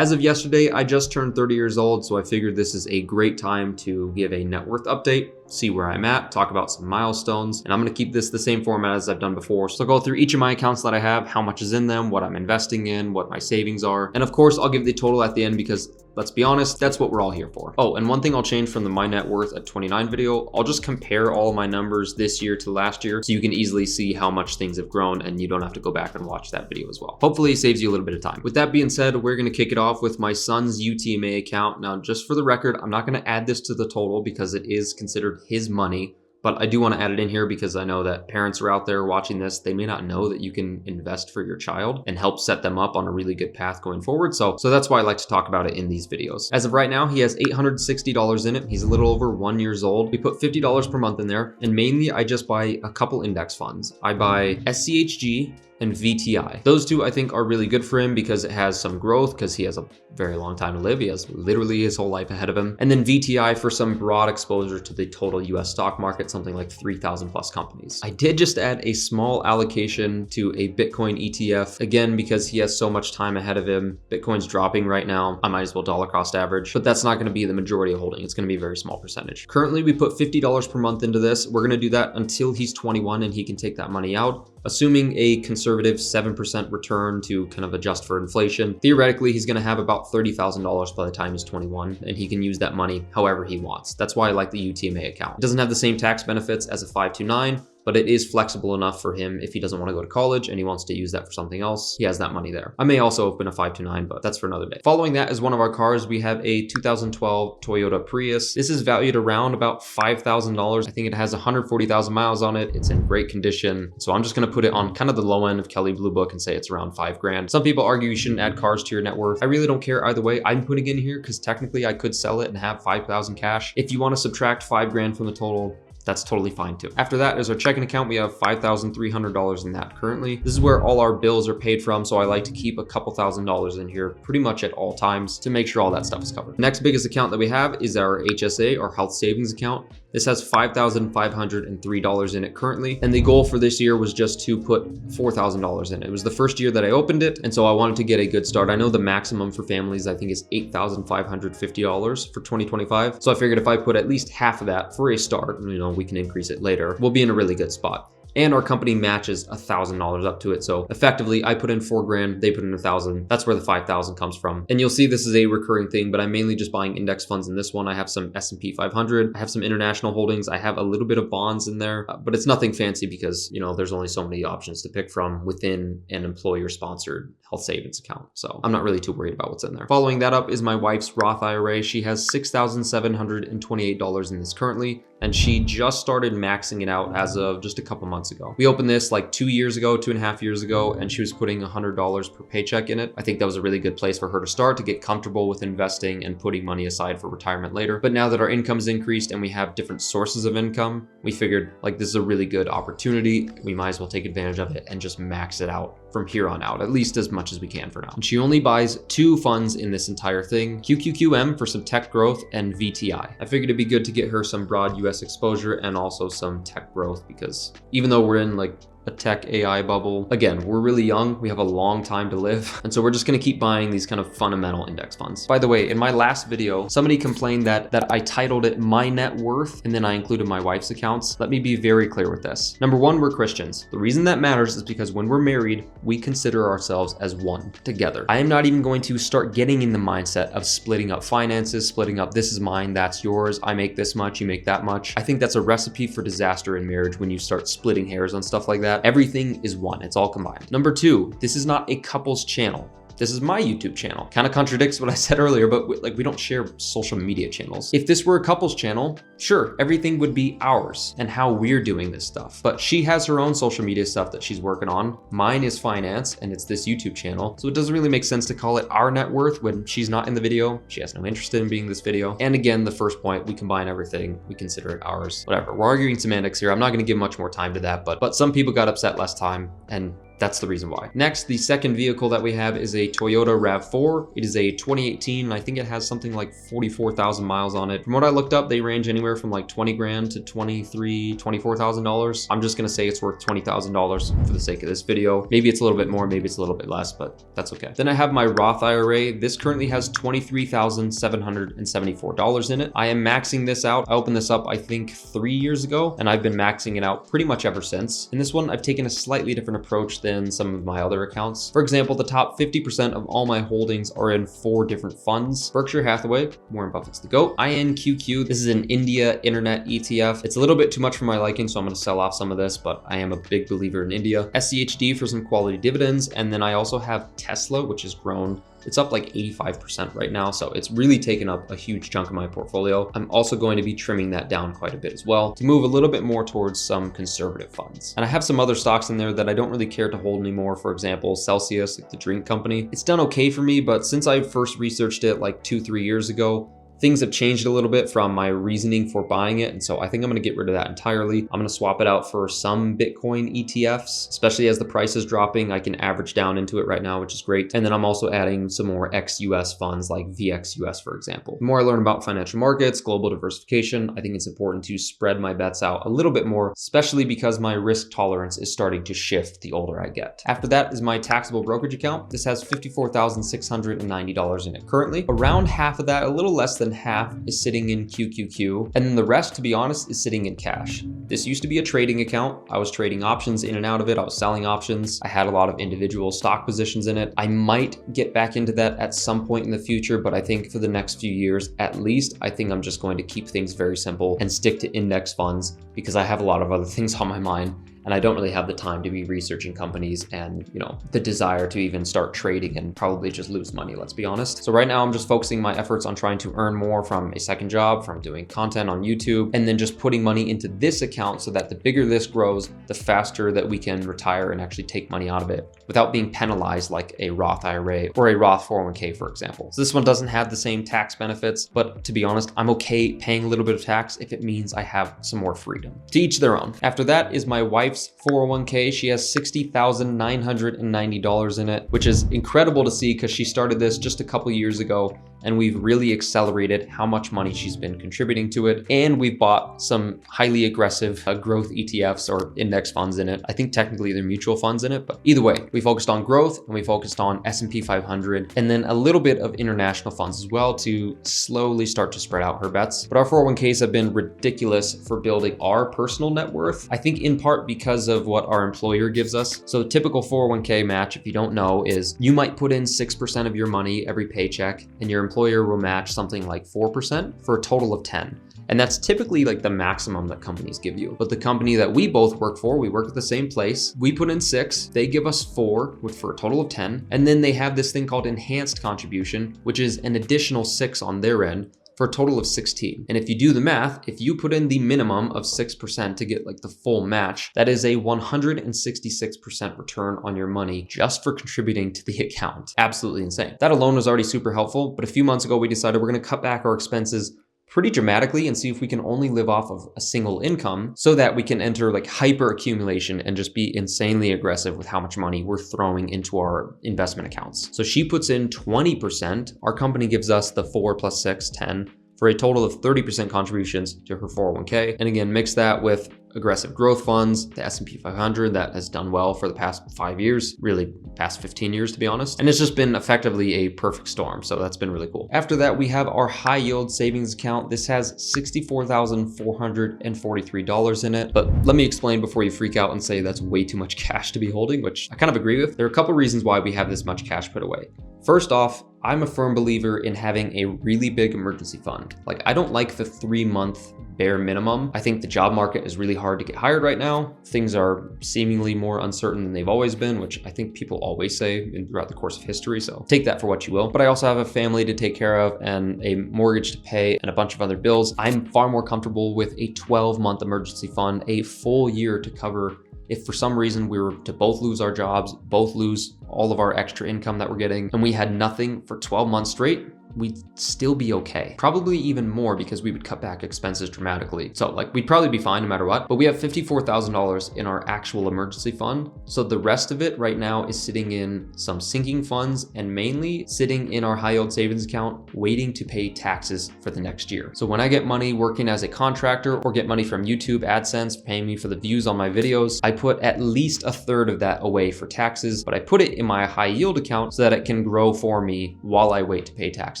As of yesterday, I just turned 30 years old, so I figured this is a great time to give a net worth update, see where I'm at, talk about some milestones, and I'm gonna keep this the same format as I've done before. So I'll go through each of my accounts that I have, how much is in them, what I'm investing in, what my savings are, and of course, I'll give the total at the end because let's be honest, that's what we're all here for. Oh, and one thing I'll change from the My Net Worth at 29 video, I'll just compare all my numbers this year to last year so you can easily see how much things have grown and you don't have to go back and watch that video as well. Hopefully it saves you a little bit of time. With that being said, we're gonna kick it off with my son's UTMA account. Now, just for the record, I'm not gonna add this to the total because it is considered his money. But I do want to add it in here because I know that parents are out there watching this. They may not know that you can invest for your child and help set them up on a really good path going forward. So that's why I like to talk about it in these videos. As of right now, he has $860 in it. He's a little over 1 year old. We put $50 per month in there. And mainly I just buy a couple index funds. I buy SCHG and VTI. Those two I think are really good for him because it has some growth because he has a very long time to live. He has literally his whole life ahead of him. And then VTI for some broad exposure to the total US stock market, something like 3,000 plus companies. I did just add a small allocation to a Bitcoin ETF, again, because he has so much time ahead of him. Bitcoin's dropping right now. I might as well dollar cost average, but that's not gonna be the majority of holding. It's gonna be a very small percentage. Currently, we put $50 per month into this. We're gonna do that until he's 21 and he can take that money out. Assuming a conservative 7% return to kind of adjust for inflation, theoretically, he's gonna have about $30,000 by the time he's 21, and he can use that money however he wants. That's why I like the UTMA account. It doesn't have the same tax benefits as a 529, but it is flexible enough for him if he doesn't want to go to college and he wants to use that for something else. He has that money there. I may also open a 529, but that's for another day. Following that is one of our cars. We have a 2012 Toyota Prius. This is valued around about $5,000. I think it has 140,000 miles on it. It's in great condition. So I'm just going to put it on kind of the low end of Kelley Blue Book and say it's around 5 grand. Some people argue you shouldn't add cars to your net worth. I really don't care either way. I'm putting it in here because technically I could sell it and have 5,000 cash. If you want to subtract 5 grand from the total, that's totally fine too. After that is our checking account. We have $5,300 in that currently. This is where all our bills are paid from, so I like to keep a couple $1,000s in here pretty much at all times to make sure all that stuff is covered. Next biggest account that we have is our HSA, or health savings account. This has $5,503 in it currently, and the goal for this year was just to put $4,000 in it. It was the first year that I opened it, and so I wanted to get a good start. I know the maximum for families, I think, is $8,550 for 2025. So I figured if I put at least half of that for a start, you know, we can increase it later, we'll be in a really good spot. And our company matches $1,000 up to it. So effectively, I put in 4 grand, they put in 1,000. That's where the 5,000 comes from. And you'll see this is a recurring thing, but I'm mainly just buying index funds in this one. I have some S&P 500. I have some international holdings. I have a little bit of bonds in there, but it's nothing fancy because, you know, there's only so many options to pick from within an employer-sponsored health savings account. So I'm not really too worried about what's in there. Following that up is my wife's Roth IRA. She has $6,728 in this currently, and she just started maxing it out as of just a couple months ago. We opened this like 2 years ago, 2.5 years ago, and she was putting $100 per paycheck in it. I think that was a really good place for her to start to get comfortable with investing and putting money aside for retirement later. But now that our income's increased and we have different sources of income, we figured like this is a really good opportunity. We might as well take advantage of it and just max it out from here on out, at least as much as we can for now. And she only buys 2 funds in this entire thing, QQQM for some tech growth and VTI. I figured it'd be good to get her some broad US exposure and also some tech growth because even though we're in like a tech AI bubble, again, we're really young, we have a long time to live, and so we're just gonna keep buying these kind of fundamental index funds. By the way, in my last video, somebody complained that I titled it My Net Worth and then I included my wife's accounts. Let me be very clear with this. Number one, we're Christians. The reason that matters is because when we're married, we consider ourselves as one together. I am not even going to start getting in the mindset of splitting up finances, splitting up this is mine, that's yours, I make this much, you make that much. I think that's a recipe for disaster in marriage when you start splitting hairs on stuff like that. Everything is one, it's all combined. Number two, this is not a couples channel. This is my YouTube channel. Kind of contradicts what I said earlier, but we don't share social media channels. If this were a couples channel, sure, everything would be ours and how we're doing this stuff. But she has her own social media stuff that she's working on. Mine is finance and it's this YouTube channel. So it doesn't really make sense to call it our net worth when she's not in the video. She has no interest in being in this video. And again, the first point, we combine everything. We consider it ours, whatever. We're arguing semantics here. I'm not gonna give much more time to that, but some people got upset last time and that's the reason why. Next, the second vehicle that we have is a Toyota RAV4. It is a 2018, and I think it has something like 44,000 miles on it. From what I looked up, they range anywhere from like 20 grand to $24,000. I'm just gonna say it's worth $20,000 for the sake of this video. Maybe it's a little bit more, maybe it's a little bit less, but that's okay. Then I have my Roth IRA. This currently has $23,774 in it. I am maxing this out. I opened this up, I think 3 years ago, and I've been maxing it out pretty much ever since. In this one, I've taken a slightly different approach than some of my other accounts. For example, the top 50% of all my holdings are in 4 different funds. Berkshire Hathaway, Warren Buffett's the GOAT. INQQ, this is an India internet ETF. It's a little bit too much for my liking, so I'm gonna sell off some of this, but I am a big believer in India. SCHD for some quality dividends, and then I also have Tesla, which has grown. It's up like 85% right now, so it's really taken up a huge chunk of my portfolio. I'm also going to be trimming that down quite a bit as well to move a little bit more towards some conservative funds. And I have some other stocks in there that I don't really care to hold anymore. For example, Celsius, like the drink company. It's done okay for me, but since I first researched it like 2-3 years ago, things have changed a little bit from my reasoning for buying it. And so I think I'm gonna get rid of that entirely. I'm gonna swap it out for some Bitcoin ETFs, especially as the price is dropping. I can average down into it right now, which is great. And then I'm also adding some more ex-US funds like VXUS, for example. The more I learn about financial markets, global diversification, I think it's important to spread my bets out a little bit more, especially because my risk tolerance is starting to shift the older I get. After that is my taxable brokerage account. This has $54,690 in it currently. Around half of that, a little less than half, is sitting in QQQ, and then the rest, to be honest, is sitting in cash. This used to be a trading account. I was trading options in and out of it. I was selling options. I had a lot of individual stock positions in it. I might get back into that at some point in the future, but I think for the next few years, at least, I think I'm just going to keep things very simple and stick to index funds because I have a lot of other things on my mind. And I don't really have the time to be researching companies and, the desire to even start trading and probably just lose money, let's be honest. So right now I'm just focusing my efforts on trying to earn more from a second job, from doing content on YouTube, and then just putting money into this account so that the bigger this grows, the faster that we can retire and actually take money out of it without being penalized like a Roth IRA or a Roth 401k, for example. So this one doesn't have the same tax benefits, but to be honest, I'm okay paying a little bit of tax if it means I have some more freedom. To each their own. After that is my wife's 401k. She has $60,990 in it, which is incredible to see because she started this just a couple years ago, and we've really accelerated how much money she's been contributing to it. And we've bought some highly aggressive growth ETFs or index funds in it. I think technically they're mutual funds in it, but either way, we focused on growth and we focused on S&P 500 and then a little bit of international funds as well to slowly start to spread out her bets. But our 401ks have been ridiculous for building our personal net worth. I think in part because of what our employer gives us. So the typical 401k match, if you don't know, is you might put in 6% of your money every paycheck and your employer will match something like 4% for a total of 10. And that's typically like the maximum that companies give you. But the company that we both work for, we work at the same place. We put in 6, they give us 4 for a total of 10. And then they have this thing called enhanced contribution, which is an additional 6 on their end, for a total of 16. And if you do the math, if you put in the minimum of 6% to get like the full match, that is a 166% return on your money just for contributing to the account. Absolutely insane. That alone was already super helpful, but a few months ago we decided we're gonna cut back our expenses pretty dramatically and see if we can only live off of a single income so that we can enter like hyper accumulation and just be insanely aggressive with how much money we're throwing into our investment accounts. So she puts in 20%. Our company gives us the 4 + 6, 10, for a total of 30% contributions to her 401k. And again, mix that with aggressive growth funds, the S&P 500 that has done well for the past 5 years, really past 15 years to be honest. And it's just been effectively a perfect storm. So that's been really cool. After that, we have our high yield savings account. This has $64,443 in it. But let me explain before you freak out and say that's way too much cash to be holding, which I kind of agree with. There are a couple reasons why we have this much cash put away. First off, I'm a firm believer in having a really big emergency fund. Like, I don't like the 3-month bare minimum. I think the job market is really hard to get hired right now. Things are seemingly more uncertain than they've always been, which I think people always say throughout the course of history. So take that for what you will. But I also have a family to take care of and a mortgage to pay and a bunch of other bills. I'm far more comfortable with a 12-month emergency fund, a full year to cover if for some reason we were to both lose our jobs, both lose all of our extra income that we're getting, and we had nothing for 12 months straight, we'd still be okay. Probably even more because we would cut back expenses dramatically. So like we'd probably be fine no matter what, but we have $54,000 in our actual emergency fund. So the rest of it right now is sitting in some sinking funds and mainly sitting in our high yield savings account, waiting to pay taxes for the next year. So when I get money working as a contractor or get money from YouTube AdSense paying me for the views on my videos, I put at least a third of that away for taxes, but I put it in my high yield account so that it can grow for me while I wait to pay taxes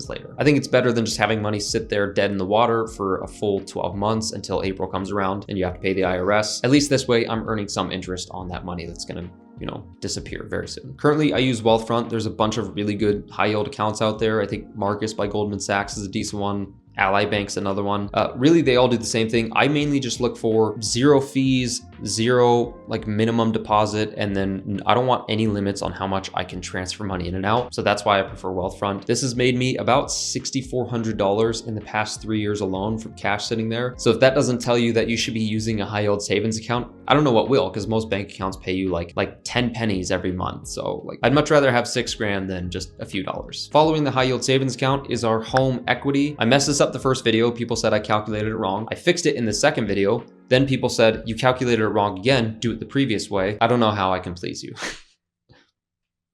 later. I think it's better than just having money sit there dead in the water for a full 12 months until April comes around and you have to pay the IRS. At least this way, I'm earning some interest on that money that's gonna disappear very soon. Currently, I use Wealthfront. There's a bunch of really good high yield accounts out there. I think Marcus by Goldman Sachs is a decent one. Ally Bank's another one. Really, they all do the same thing. I mainly just look for zero fees, zero like minimum deposit, and then I don't want any limits on how much I can transfer money in and out. So that's why I prefer Wealthfront. This has made me about $6,400 in the past 3 years alone from cash sitting there. So if that doesn't tell you that you should be using a high yield savings account, I don't know what will, because most bank accounts pay you like 10 pennies every month. So like I'd much rather have 6 grand than just a few dollars. Following the high yield savings account is our home equity. I messed this up the first video. People said I calculated it wrong. I fixed it in the second video. Then people said, you calculated it wrong again, do it the previous way. I don't know how I can please you.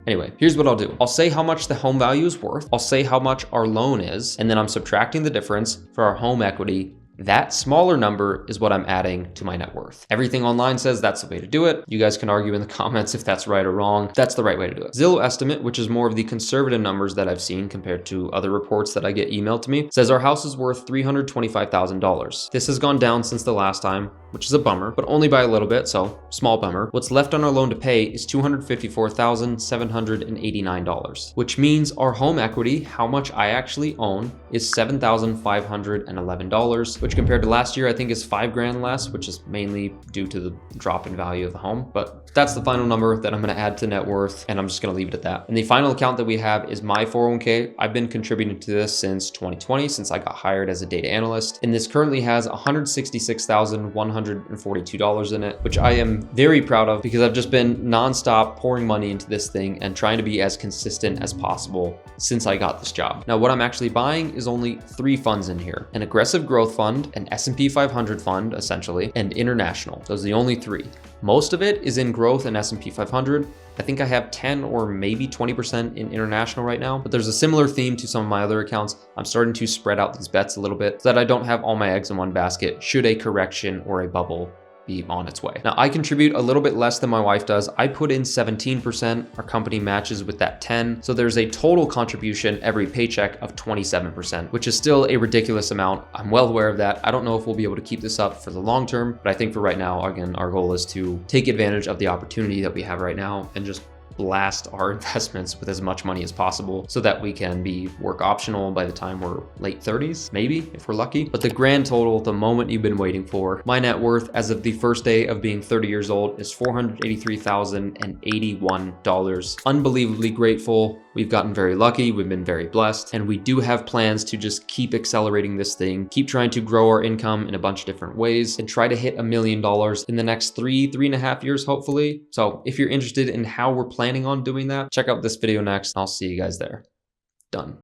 Anyway, here's what I'll do. I'll say how much the home value is worth. I'll say how much our loan is, and then I'm subtracting the difference for our home equity. That smaller number is what I'm adding to my net worth. Everything online says that's the way to do it. You guys can argue in the comments if that's right or wrong. That's the right way to do it. Zillow estimate, which is more of the conservative numbers that I've seen compared to other reports that I get emailed to me, says our house is worth $325,000. This has gone down since the last time, which is a bummer, but only by a little bit, so small bummer. What's left on our loan to pay is $254,789, which means our home equity, how much I actually own, is $7,511, which compared to last year, I think is 5 grand less, which is mainly due to the drop in value of the home. But that's the final number that I'm gonna add to net worth, and I'm just gonna leave it at that. And the final account that we have is my 401k. I've been contributing to this since 2020, since I got hired as a data analyst. And this currently has $166,142 in it, which I am very proud of because I've just been nonstop pouring money into this thing and trying to be as consistent as possible since I got this job. Now, what I'm actually buying is only 3 funds in here: an aggressive growth fund, an S&P 500 fund, essentially, and international. Those are the only 3. Most of it is in growth and S&P 500. I think I have 10 or maybe 20% in international right now, but there's a similar theme to some of my other accounts. I'm starting to spread out these bets a little bit so that I don't have all my eggs in one basket should a correction or a bubble be on its way. Now, I contribute a little bit less than my wife does. I put in 17%. Our company matches with that 10. So there's a total contribution every paycheck of 27%, which is still a ridiculous amount. I'm well aware of that. I don't know if we'll be able to keep this up for the long term, but I think for right now, again, our goal is to take advantage of the opportunity that we have right now and just blast our investments with as much money as possible so that we can be work optional by the time we're late 30s, maybe, if we're lucky. But the grand total, the moment you've been waiting for, my net worth as of the first day of being 30 years old is $483,081. Unbelievably grateful. We've gotten very lucky, we've been very blessed, and we do have plans to just keep accelerating this thing, keep trying to grow our income in a bunch of different ways, and try to hit $1 million in the next 3.5 years, hopefully. So if you're interested in how we're planning on doing that, check out this video next. I'll see you guys there. Done.